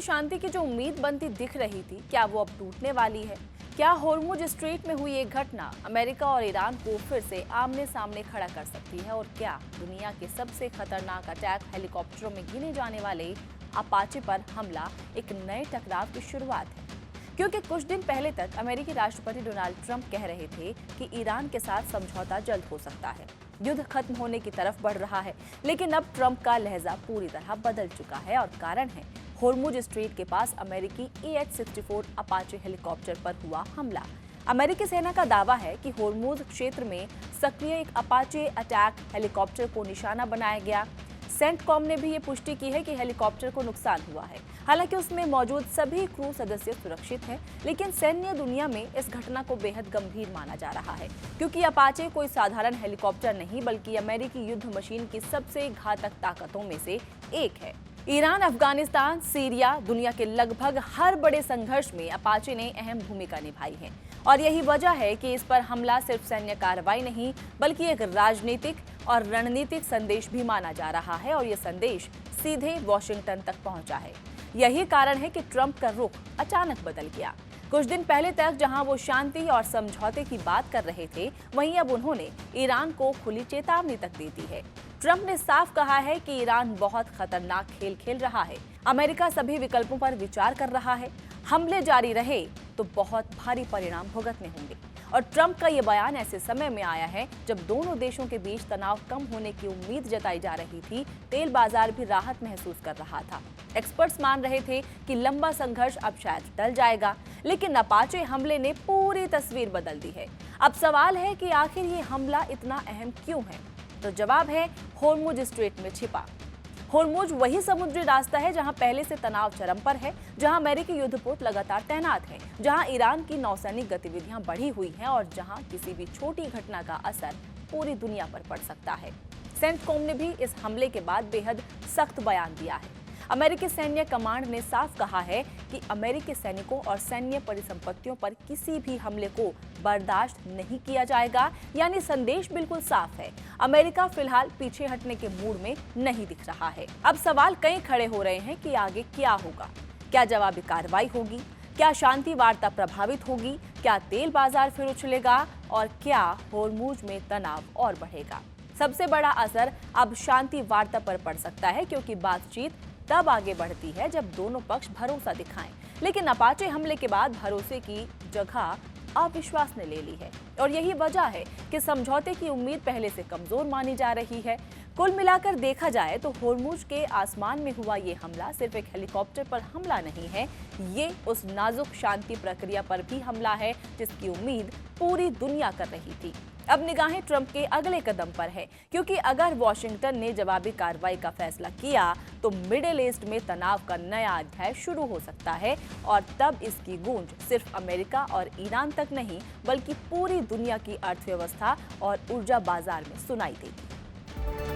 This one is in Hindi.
शांति की जो उम्मीद बनती दिख रही थी, क्या वो अब टूटने वाली है? क्या होर्मुज स्ट्रेट में हुई एक घटना अमेरिका और ईरान को फिर से आमने सामने खड़ा कर सकती है? और क्या दुनिया के सबसे खतरनाक अटैक हेलीकॉप्टरों में गिने जाने वाले अपाचे पर हमला एक नए टकराव की शुरुआत है? क्योंकि कुछ दिन पहले तक अमेरिकी राष्ट्रपति डोनाल्ड ट्रंप कह रहे थे कि ईरान के साथ समझौता जल्द हो सकता है, युद्ध खत्म होने की तरफ बढ़ रहा है। लेकिन अब ट्रंप का लहजा पूरी तरह बदल चुका है और कारण है होर्मुज स्ट्रेट के पास अमेरिकी AH-64 अपाचे हेलीकॉप्टर पर हुआ हमला। अमेरिकी सेना का दावा है कि होर्मुज क्षेत्र में सक्रिय एक अपाचे अटैक हेलीकॉप्टर को निशाना बनाया गया। सेंटकॉम ने भी ये पुष्टि की है कि हेलीकॉप्टर को नुकसान हुआ है। हालांकि उसमें मौजूद सभी क्रू सदस्य सुरक्षित हैं, लेकिन सैन्य दुनिया में इस घटना को बेहद गंभीर माना जा रहा है, क्योंकि अपाचे कोई साधारण हेलीकॉप्टर नहीं बल्कि अमेरिकी युद्ध मशीन की सबसे घातक ताकतों में से एक है। ईरान, अफगानिस्तान, सीरिया, दुनिया के लगभग हर बड़े संघर्ष में अपाचे ने अहम भूमिका निभाई है और यही वजह है कि इस पर हमला सिर्फ सैन्य कार्रवाई नहीं बल्कि एक राजनीतिक और रणनीतिक संदेश भी माना जा रहा है और ये संदेश सीधे वॉशिंगटन तक पहुंचा है। यही कारण है कि ट्रंप का रुख अचानक बदल गया। कुछ दिन पहले तक जहां वो शांति और समझौते की बात कर रहे थे, वहीं अब उन्होंने ईरान को खुली चेतावनी तक दे दी है। ट्रंप ने साफ कहा है कि ईरान बहुत खतरनाक खेल खेल रहा है। अमेरिका सभी विकल्पों पर विचार कर रहा है। हमले जारी रहे तो बहुत भारी परिणाम भुगतने होंगे। और ट्रंप का ये बयान ऐसे समय में आया है जब दोनों देशों के बीच तनाव कम होने की उम्मीद जताई जा रही थी। तेल बाजार भी राहत महसूस कर रहा था। एक्सपर्ट्स मान रहे थे कि लंबा संघर्ष अब शायद टल जाएगा, लेकिन अपाचे हमले ने पूरी तस्वीर बदल दी है। अब सवाल है कि आखिर ये हमला इतना अहम क्यों है? तो जवाब है होर्मुज स्ट्रेट में छिपा। होर्मुज वही समुद्री रास्ता है जहां पहले से तनाव चरम पर है, जहां अमेरिकी युद्धपोत लगातार तैनात हैं, जहां ईरान की नौसैनिक गतिविधियां बढ़ी हुई हैं और जहां किसी भी छोटी घटना का असर पूरी दुनिया पर पड़ सकता है। सेंटकॉम ने भी इस हमले के बाद बेहद सख्त बयान दिया है। अमेरिकी सैन्य कमांड ने साफ कहा है कि अमेरिकी सैनिकों और सैन्य परिसंपत्तियों पर किसी भी हमले को बर्दाश्त नहीं किया जाएगा। यानी संदेश बिल्कुल साफ है, अमेरिका फिलहाल पीछे हटने के मूड में नहीं दिख रहा है। अब सवाल कई खड़े हो रहे हैं कि आगे क्या होगा। क्या जवाबी कार्रवाई होगी? क्या शांति वार्ता प्रभावित होगी? क्या तेल बाजार फिर उछलेगा? और क्या होर्मुज में तनाव और बढ़ेगा? सबसे बड़ा असर अब शांति वार्ता पर पड़ सकता है, क्योंकि बातचीत तब आगे बढ़ती है जब दोनों पक्ष भरोसा दिखाएं। लेकिन अपाचे हमले के बाद भरोसे की जगह अविश्वास ने ले ली है और यही वजह है कि समझौते की उम्मीद पहले से कमजोर मानी जा रही है। कुल मिलाकर देखा जाए तो होर्मुज के आसमान में हुआ ये हमला सिर्फ एक हेलीकॉप्टर पर हमला नहीं है, ये उस नाजुक शांति प्रक्रिया पर भी हमला है जिसकी उम्मीद पूरी दुनिया कर रही थी। अब निगाहें ट्रंप के अगले कदम पर है, क्योंकि अगर वॉशिंगटन ने जवाबी कार्रवाई का फैसला किया तो मिडिल ईस्ट में तनाव का नया अध्याय शुरू हो सकता है और तब इसकी गूंज सिर्फ अमेरिका और ईरान तक नहीं बल्कि पूरी दुनिया की अर्थव्यवस्था और ऊर्जा बाजार में सुनाई देगी।